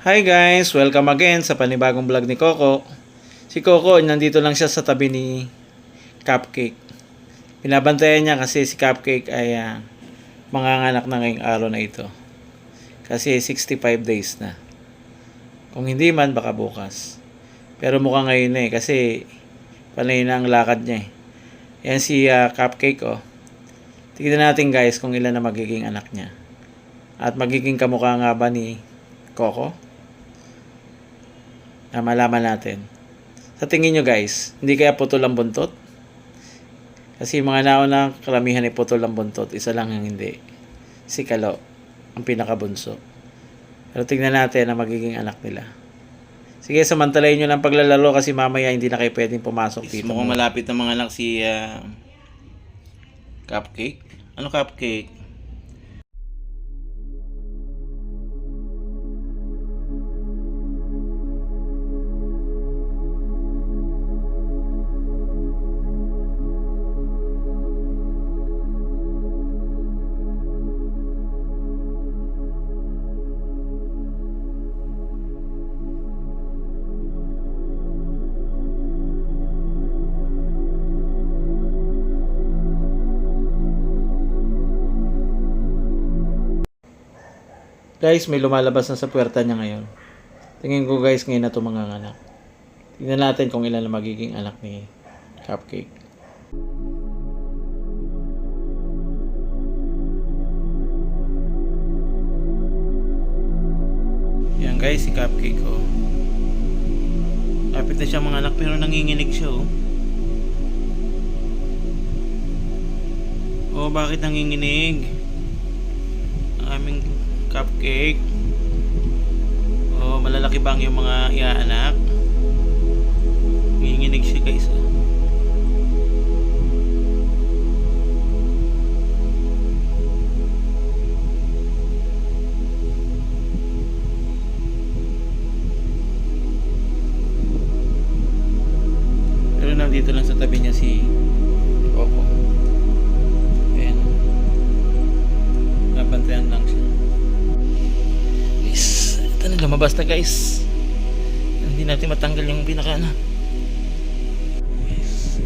Hi guys! Welcome again sa panibagong vlog ni Coco. Si Coco, nandito lang siya sa tabi ni Cupcake. Pinabantayan niya kasi si Cupcake ay manganganak na ngayong araw na ito. Kasi 65 days na. Kung hindi man, baka bukas. Pero mukhang ngayon na kasi panay na ang lakad niya Yan si Cupcake Tignan natin guys kung ilan na magiging anak niya. At magiging kamukha nga ba ni Coco? Malaman natin. Sa tingin nyo guys, hindi kaya putol ang buntot? Kasi mga naunang karamihan ay putol ang buntot. Isa lang ang hindi. Si Kalo, ang pinakabunso. Pero tingnan natin ang magiging anak nila. Sige, samantalayin nyo lang paglalaro kasi mamaya hindi na kayo pwedeng pumasok dito. Mukhang malapit na mga anak si Cupcake. Ano Cupcake? Guys, may lumalabas na sa puwerta niya ngayon. Tingin ko guys, ngayon na ito mga anak. Tingnan natin kung ilan na magiging anak ni Cupcake. Yan guys, si Cupcake Lapit na siya mga anak pero nanginginig siya bakit nanginginig? Ang aming Cupcake. Malalaki bang yung mga iaanak? Nanginginig siya guys Pero nandito lang sa tabi niya si Coco. Ayan. Nabantayan lang siya. Ito na, lumabas na guys. Hindi natin matanggal yung pinaka yes.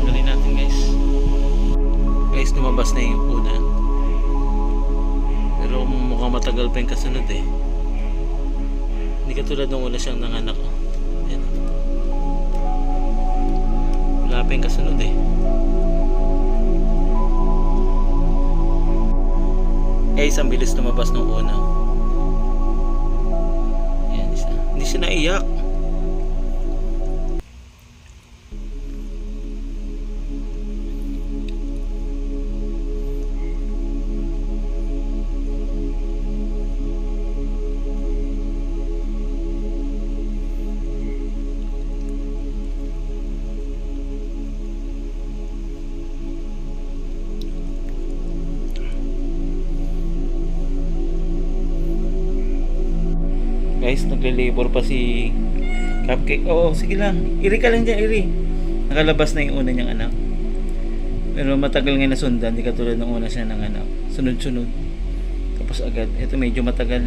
Tanggalin natin guys. Guys, lumabas na yung una. Pero mukhang matagal pa yung kasunod Hindi katulad nung una siyang nanganak Ayan. Wala pa yung kasunod Guys, ang bilis lumabas ng una. Ayan, hindi siya naiyak. Guys, nagle-labor pa si Cupcake. Sige lang. Iri ka lang dyan, iri. Nakalabas na yung una niyang anak. Pero matagal nga nasundan. Hindi katulad ng una siya ng anak. Sunod-sunod. Tapos agad. Ito medyo matagal.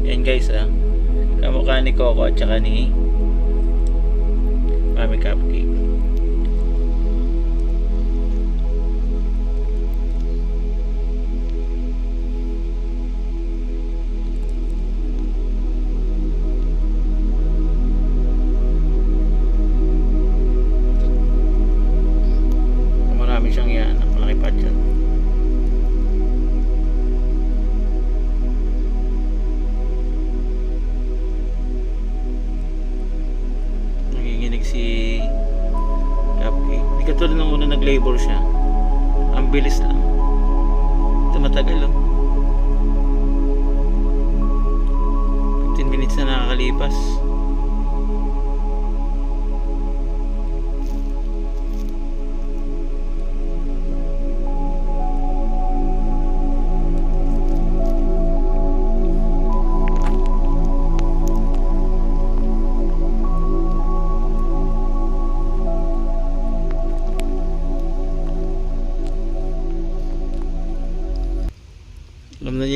Yan guys kamukha ni Coco at saka ni Mami Cupcake. Siyang yan, malaki pa dyan. Nanginginig si Cupcake. Hindi katulad nung una nag-labor siya. Ang bilis lang. Ito matagal 15 minutes na nakakalipas.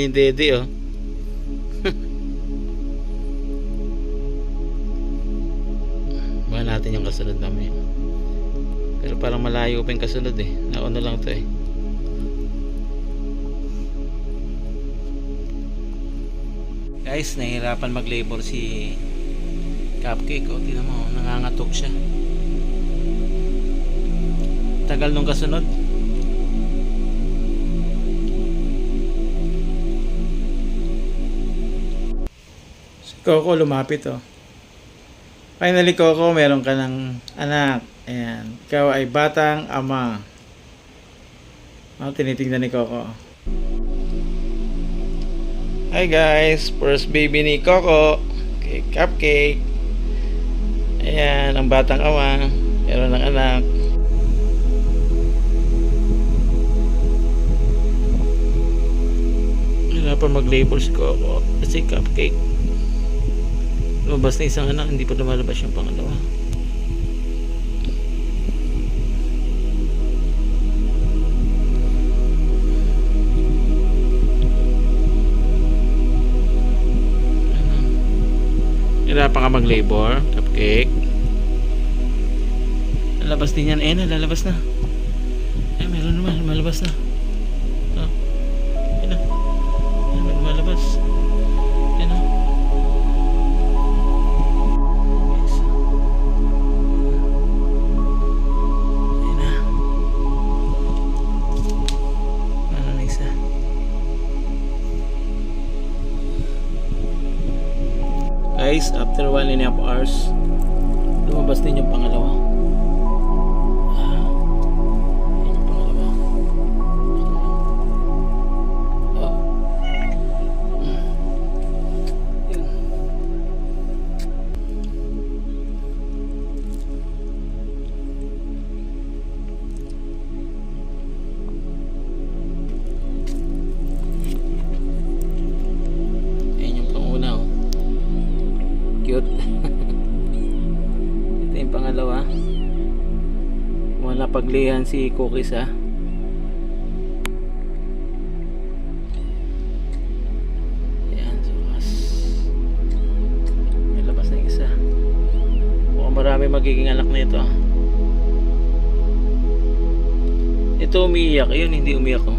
niya yung dede, oh. Baka natin yung kasunod namin. Pero parang malayo pa yung kasunod eh. Nauna lang to eh. Guys, nahihirapan mag-labor si Cupcake. O, tingnan mo, nangangatok siya. Tagal nung kasunod. Si Coco lumapit, oh. Finally, Coco, meron ka ng anak. Ayan. Ikaw ay batang ama. Oh, tinitingnan ni Coco. Hi guys, first baby ni Coco, kay Cupcake. Ayan, ang batang ama, meron ng anak. Hirapan mag-label si Coco kasi Cupcake. Lumabas na isang anak, hindi pa lumalabas yung pangalawa. Hirapan ka mag-labor, Cupcake. Lalabas din yan. Lalabas na. Meron naman, lumalabas na. Oh. Ayan na. Ayan, lumalabas. Ayan na. Yes. Ayan na. Ano na isa? Guys, after 1.5 hours, lumabas din yung pangalawa. Yan yung pangalawa. Oh. Yan. Yan yung panguna, oh. Cute. Ito yung pangalawa. Wala paglihan si Cookies, ha. Ayan, sukas. May labas na yung isa. Mukhang marami magiging anak na ito. Ito umiiyak. Ayun, hindi umiyak, oh.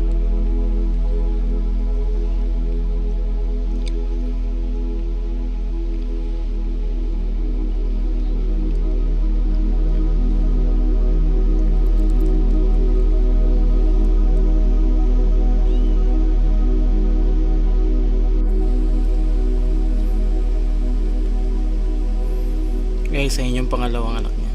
Guys, sa inyong pangalawang anak niya.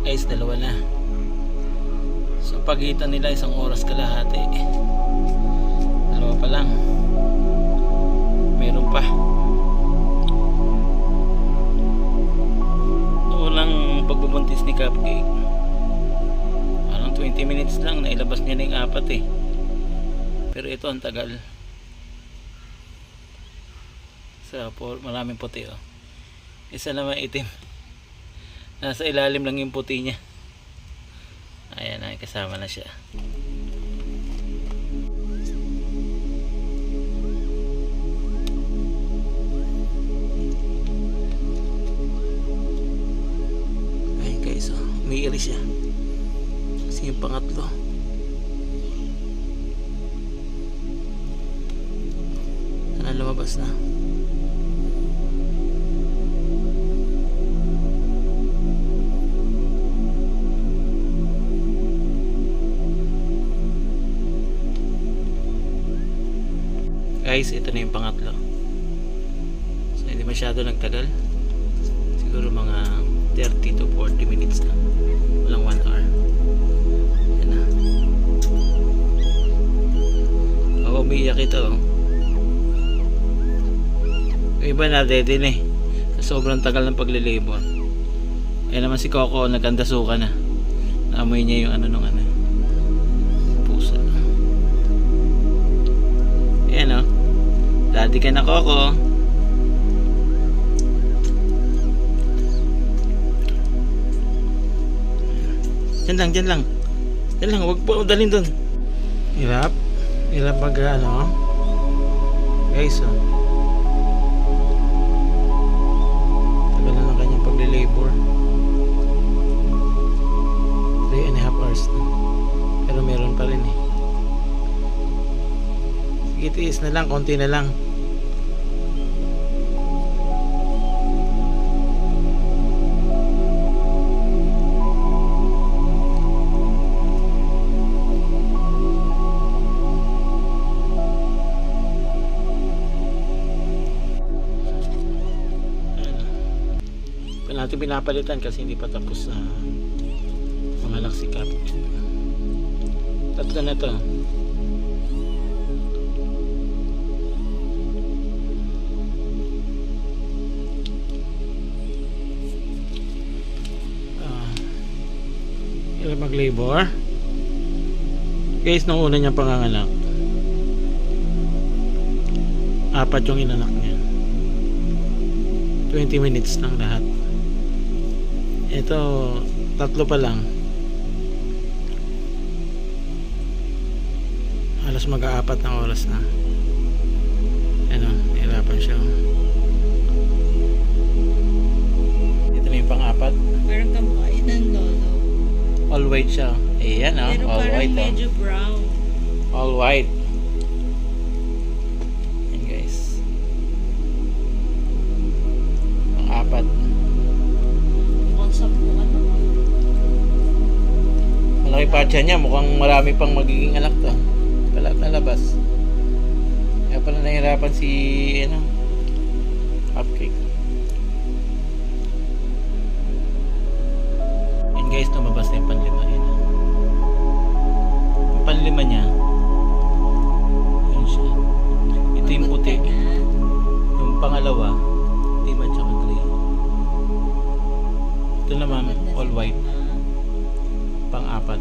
Guys, dalawa na. So pagitan nila 1 oras kalahati. Dalawa pa lang. Meron pa. Pagbubuntis ni Cupcake, parang 20 minutes lang nailabas niya na yung 4 eh. Pero ito ang tagal. Maraming puti, oh. Isa naman itim. Nasa ilalim lang yung puti niya. Ayan na, kasama na siya. Umiiri siya kasi yung pangatlo sana lumabas na. Guys, ito na yung pangatlo. So hindi masyado nagtagal, siguro mga 30 to 40 minutes lang. Walang 1 hour. Yan na. Umiiyak ito, oh. Yung iba na din eh. Sa sobrang tagal ng paglilabor. Ayan naman si Coco, nagkandasuka na. Naamoy niya yung ano nung ano. Pusa. Ayan o. Daddy ka na, Coco. Diyan lang, diyan lang. Diyan lang, huwag po dalhin doon. Hirap. Hirap mag ano. Guys, oh. Tagal na ng kanyang pagle-labor. 3.5 hours na. Pero meron pa rin eh. Sige, tiis na lang, konti na lang. Natin pinapalitan kasi hindi pa tapos na manganak si Cap. Tatlo na to. Ilan mag-labor guys, nung una niyang panganganak 4 yung inanak niya. 20 minutes lang lahat. Ito, 3 pa lang. Halos mag-4 na oras na. Ano, nahirapan siya. Ito na yung pang-4. Parang kamukha ng lolo. All white siya. Ayan o, Pero all parang white. medyo brown. All white. Ayan guys. Pang-4. Malaki pa siya niya, mukhang marami pang magiging anak to. Kalat na labas. Kaya pala nahirapan si Cupcake. And guys, tumabas na yung panlima. Yung panlima niya, yun siya. Ito yung puti. Yung pangalawa, itim at saka gray. Ito naman, all white. Pang-4.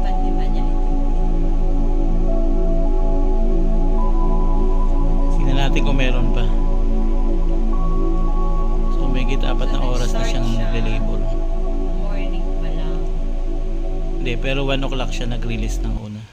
Panlima niya ito. Tingnan natin kung meron pa. So may 4 na oras na siyang nagre-labor. Morning pa lang. Hindi, pero 1 o'clock siya nag-release ng una.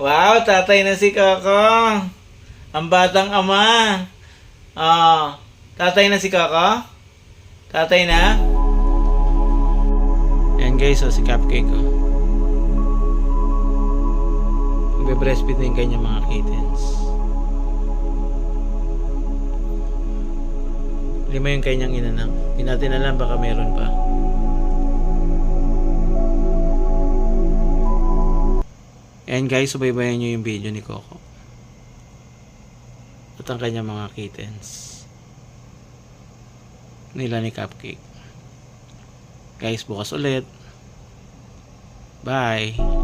Wow, tatay na si Coco. Ang batang ama. Tatay na si Coco? Tatay na? Ayan guys, si Cupcake. Magbe-breastfeed na yung kanyang mga kittens. 5 yung kanyang inanak. Hindi natin alam, baka meron pa. Ayan guys, subaybayan nyo yung video ni Coco at ang kanyang mga kittens nila ni Cupcake. Guys, bukas ulit. Bye!